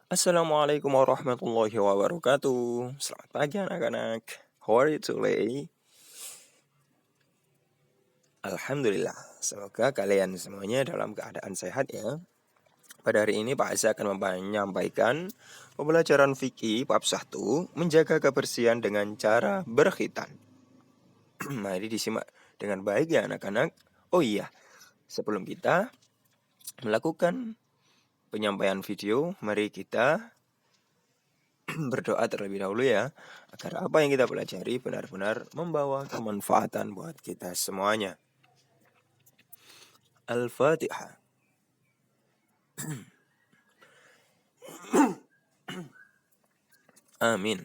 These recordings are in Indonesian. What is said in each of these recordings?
Assalamualaikum warahmatullahi wabarakatuh. Selamat pagi anak-anak. How are you today? Alhamdulillah. Semoga kalian semuanya dalam keadaan sehat ya. Pada hari ini Pak Aisyah akan menyampaikan pembelajaran fikih bab 1, menjaga kebersihan dengan cara berkhitan. Mari disimak dengan baik ya anak-anak. Oh iya, sebelum kita melakukan penyampaian video, mari kita berdoa terlebih dahulu ya, agar apa yang kita pelajari benar-benar membawa kemanfaatan buat kita semuanya. Al-Fatihah. Amin.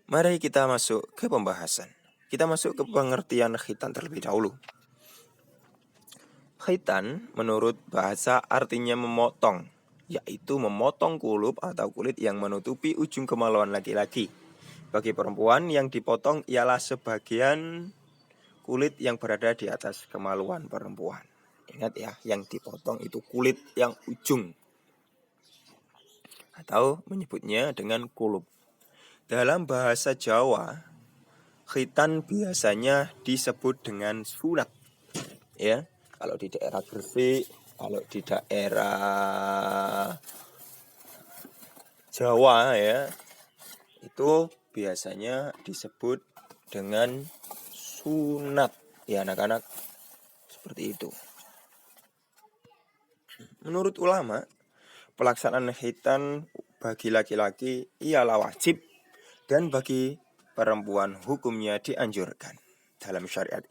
Mari kita masuk ke pembahasan. Kita masuk ke pengertian khitan terlebih dahulu. Khitan menurut bahasa artinya memotong, yaitu memotong kulup atau kulit yang menutupi ujung kemaluan laki-laki. Bagi perempuan yang dipotong ialah sebagian kulit yang berada di atas kemaluan perempuan. Ingat ya, yang dipotong itu kulit yang ujung. Atau menyebutnya dengan kulup. Dalam bahasa Jawa, khitan biasanya disebut dengan sunat. Ya, kalau di daerah Gresik, kalau di daerah Jawa ya, itu biasanya disebut dengan sunat. Ya anak-anak, seperti itu. Menurut ulama, pelaksanaan khitan bagi laki-laki ialah wajib dan bagi perempuan hukumnya dianjurkan. Dalam syariat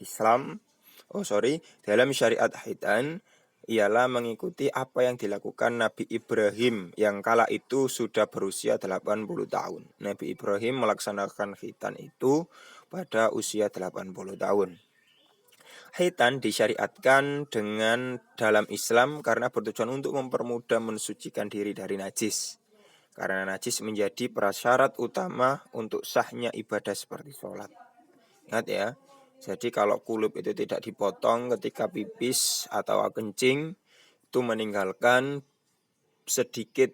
dalam syariat khitan ialah mengikuti apa yang dilakukan Nabi Ibrahim yang kala itu sudah berusia 80 tahun. Nabi Ibrahim melaksanakan khitan itu pada usia 80 tahun. Khitan disyariatkan dengan dalam Islam karena bertujuan untuk mempermudah mensucikan diri dari najis. Karena najis menjadi prasyarat utama untuk sahnya ibadah seperti sholat. Ingat ya, jadi kalau kulup itu tidak dipotong ketika pipis atau kencing, itu meninggalkan sedikit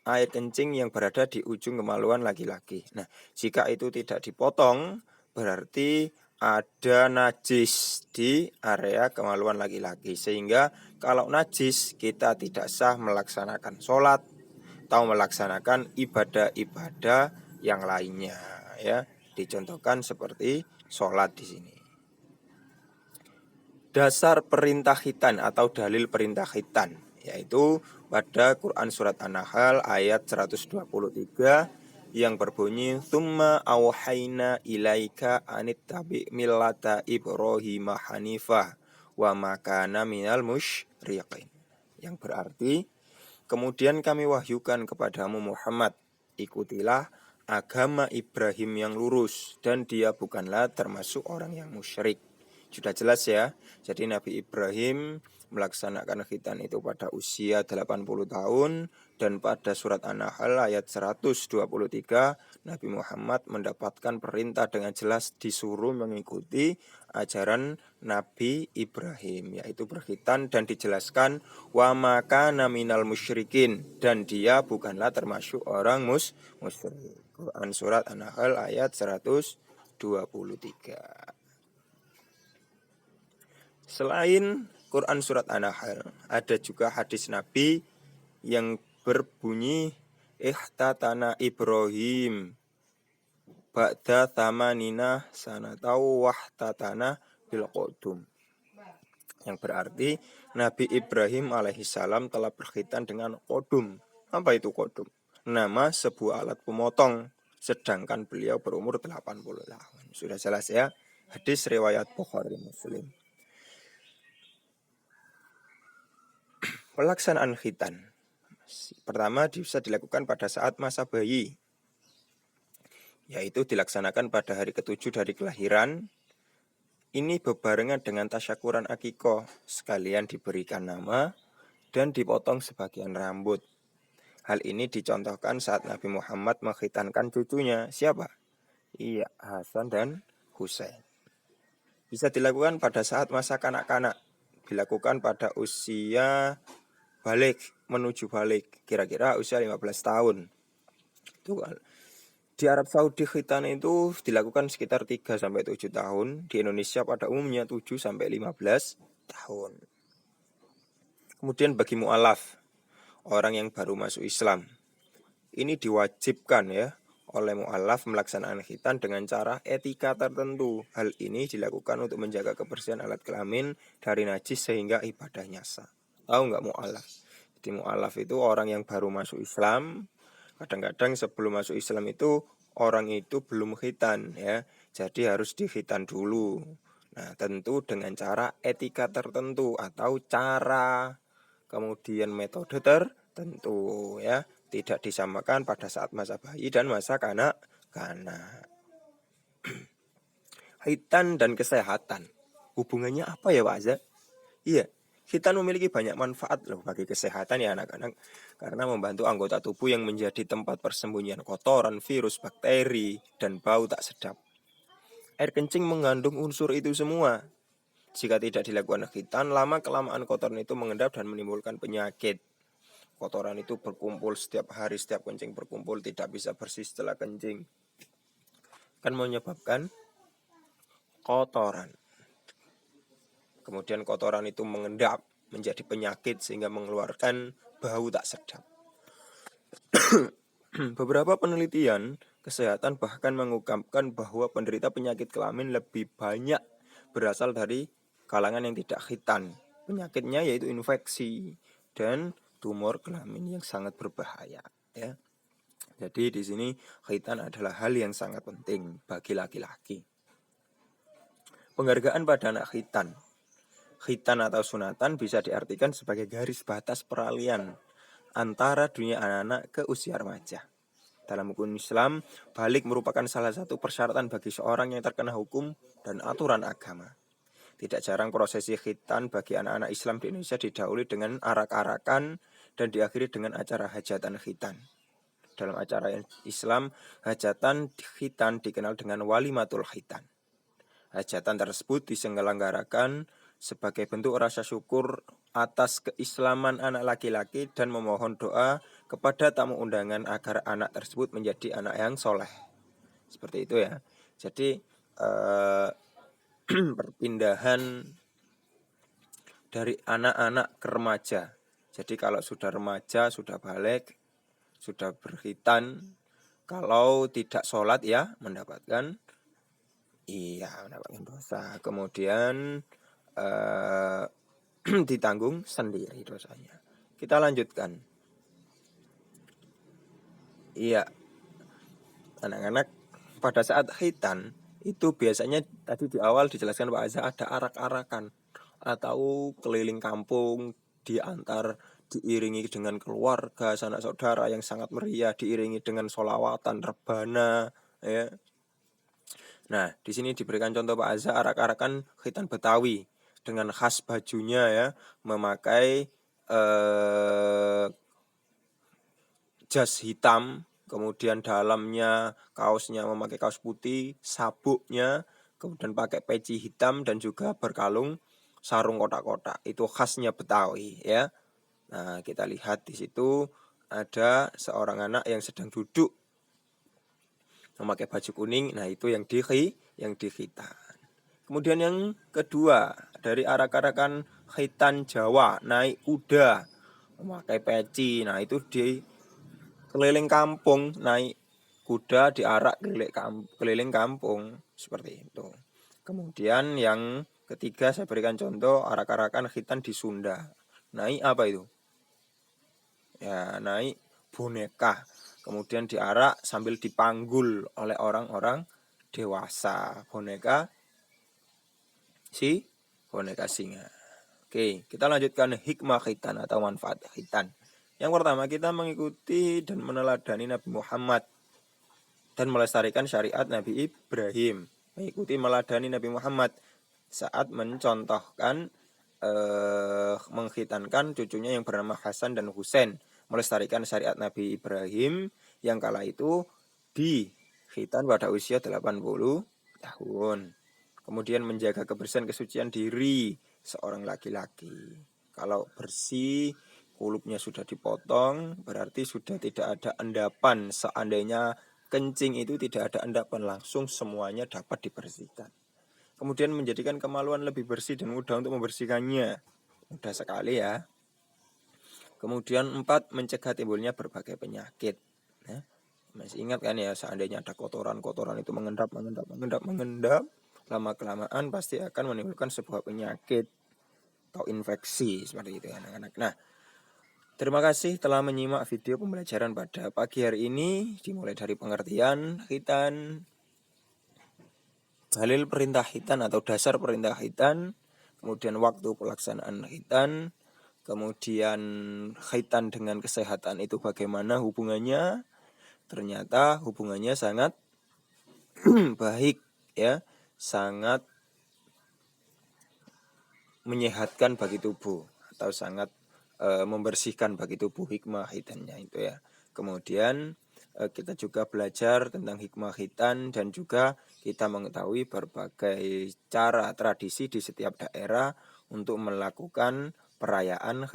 air kencing yang berada di ujung kemaluan laki-laki. Nah, jika itu tidak dipotong, berarti ada najis di area kemaluan laki-laki. Sehingga kalau najis, kita tidak sah melaksanakan sholat atau melaksanakan ibadah-ibadah yang lainnya. Ya, dicontohkan seperti sholat di sini. Dasar perintah khitan atau dalil perintah khitan, yaitu pada Quran Surat An-Nahl ayat 123 yang berbunyi Tsumma awhayna ilaika anittabi millata Ibrahim hanifah wa ma kana minal musyriqin. Yang berarti, kemudian kami wahyukan kepadamu Muhammad, ikutilah agama Ibrahim yang lurus dan dia bukanlah termasuk orang yang musyrik. Sudah jelas ya. Jadi Nabi Ibrahim melaksanakan khitan itu pada usia 80 tahun dan pada surat An-Nahl ayat 123 Nabi Muhammad mendapatkan perintah dengan jelas disuruh mengikuti ajaran Nabi Ibrahim, yaitu berkhitan, dan dijelaskan wa maka naminal musyrikin, dan dia bukanlah termasuk orang musyrik. Quran surat An-Nahl ayat 123. Selain Quran surat An-Nahl, ada juga hadis Nabi yang berbunyi ihtatana Ibrahim ba'da thamanina sanatau wahtatana bil qudum. Yang berarti Nabi Ibrahim alaihissalam telah berkhitan dengan qudum. Apa itu qudum? Nama sebuah alat pemotong, sedangkan beliau berumur 80 tahun. Sudah jelas ya. Hadis riwayat Bukhari Muslim. Pelaksanaan khitan pertama bisa dilakukan pada saat masa bayi, yaitu dilaksanakan pada hari ke-7 dari kelahiran. Ini bebarengan dengan tasyakuran akikoh, sekalian diberikan nama dan dipotong sebagian rambut. Hal ini dicontohkan saat Nabi Muhammad mengkhitankan cucunya. Siapa? Iya, Hasan dan Husain. Bisa dilakukan pada saat masa kanak-kanak, dilakukan pada usia balik, menuju balik, kira-kira usia 15 tahun. Itu kan. Di Arab Saudi khitan itu dilakukan sekitar 3 sampai 7 tahun, di Indonesia pada umumnya 7 sampai 15 tahun. Kemudian bagi mu'alaf, orang yang baru masuk Islam, ini diwajibkan ya oleh mu'alaf melaksanakan khitan dengan cara etika tertentu. Hal ini dilakukan untuk menjaga kebersihan alat kelamin dari najis sehingga ibadahnya sah. Tahu nggak mu'alaf? Jadi mu'alaf itu orang yang baru masuk Islam. Kadang-kadang sebelum masuk Islam itu orang itu belum khitan ya. Jadi harus dikhitan dulu. Nah, tentu dengan cara etika tertentu atau cara kemudian metode tertentu ya. Tidak disamakan pada saat masa bayi dan masa kanak-kanak. Khitan dan kesehatan. Hubungannya apa ya Pak Azza? Iya, khitan memiliki banyak manfaat loh bagi kesehatan ya anak-anak. Karena membantu anggota tubuh yang menjadi tempat persembunyian kotoran, virus, bakteri, dan bau tak sedap. Air kencing mengandung unsur itu semua. Jika tidak dilakukan khitan, lama-kelamaan kotoran itu mengendap dan menimbulkan penyakit. Kotoran itu berkumpul setiap hari, setiap kencing berkumpul, tidak bisa bersih setelah kencing. Kan menyebabkan kotoran. Kemudian kotoran itu mengendap menjadi penyakit sehingga mengeluarkan bau tak sedap. Beberapa penelitian kesehatan bahkan mengungkapkan bahwa penderita penyakit kelamin lebih banyak berasal dari kalangan yang tidak khitan. Penyakitnya yaitu infeksi dan tumor kelamin yang sangat berbahaya ya. Jadi di sini khitan adalah hal yang sangat penting bagi laki-laki. Penghargaan pada anak khitan. Khitan atau sunatan bisa diartikan sebagai garis batas peralihan antara dunia anak-anak ke usia remaja. Dalam hukum Islam, balik merupakan salah satu persyaratan bagi seorang yang terkena hukum dan aturan agama. Tidak jarang prosesi khitan bagi anak-anak Islam di Indonesia didahului dengan arak-arakan dan diakhiri dengan acara hajatan khitan. Dalam acara Islam, hajatan khitan dikenal dengan walimatul khitan. Hajatan tersebut diselenggarakan sebagai bentuk rasa syukur atas keislaman anak laki-laki dan memohon doa kepada tamu undangan agar anak tersebut menjadi anak yang soleh. Seperti itu ya. Jadi perpindahan dari anak-anak ke remaja. Jadi kalau sudah remaja, sudah balik, sudah berkhitan, kalau tidak sholat ya mendapatkan dosa. Kemudian ditanggung sendiri dosanya. Kita lanjutkan. Iya, anak-anak pada saat khitan itu biasanya tadi di awal dijelaskan Pak Azza ada arak-arakan atau keliling kampung diiringi dengan keluarga, sanak saudara yang sangat meriah, diiringi dengan sholawatan, rebana, ya. Nah, di sini diberikan contoh Pak Azza arak-arakan khitan Betawi dengan khas bajunya ya, memakai jas hitam, kemudian dalamnya kaosnya memakai kaos putih, sabuknya, kemudian pakai peci hitam dan juga berkalung sarung kotak-kotak. Itu khasnya Betawi ya. Nah, kita lihat di situ ada seorang anak yang sedang duduk memakai baju kuning. Nah, itu yang dikhitan. Kemudian yang kedua, dari arak-arakan khitan Jawa, naik kuda, memakai peci. Nah, itu di keliling kampung, naik kuda diarak keliling kampung, seperti itu. Kemudian yang ketiga saya berikan contoh arak-arakan khitan di Sunda. Naik apa itu? Ya, naik boneka. Kemudian diarak sambil dipanggul oleh orang-orang dewasa. Boneka singa. Oke, kita lanjutkan hikmah khitan atau manfaat khitan. Yang pertama, kita mengikuti dan meneladani Nabi Muhammad dan melestarikan syariat Nabi Ibrahim. Mengikuti meladani Nabi Muhammad saat mencontohkan mengkhitankan cucunya yang bernama Hasan dan Husain. Melestarikan syariat Nabi Ibrahim yang kala itu dikhitan pada usia 80 tahun. Kemudian menjaga kebersihan kesucian diri seorang laki-laki. Kalau bersih kulupnya sudah dipotong, berarti sudah tidak ada endapan. Seandainya kencing itu tidak ada endapan, langsung semuanya dapat dibersihkan. Kemudian menjadikan kemaluan lebih bersih dan mudah untuk membersihkannya. Mudah sekali ya. Kemudian 4, mencegah timbulnya berbagai penyakit. Nah, masih ingat kan ya, seandainya ada kotoran-kotoran itu mengendap, lama-kelamaan pasti akan menimbulkan sebuah penyakit atau infeksi seperti itu anak-anak. Nah, terima kasih telah menyimak video pembelajaran pada pagi hari ini, dimulai dari pengertian khitan, dalil perintah khitan atau dasar perintah khitan, kemudian waktu pelaksanaan khitan, kemudian khitan dengan kesehatan itu bagaimana hubungannya. Ternyata hubungannya sangat baik ya, sangat menyehatkan bagi tubuh atau sangat membersihkan bagi tubuh hikmah khitannya itu ya. Kemudian kita juga belajar tentang hikmah khitan dan juga kita mengetahui berbagai cara tradisi di setiap daerah untuk melakukan perayaan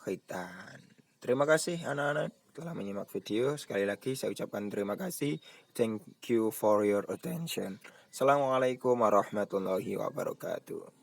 khitan. Terima kasih anak-anak telah menyimak video. Sekali lagi saya ucapkan terima kasih. Thank you for your attention. Assalamualaikum warahmatullahi wabarakatuh.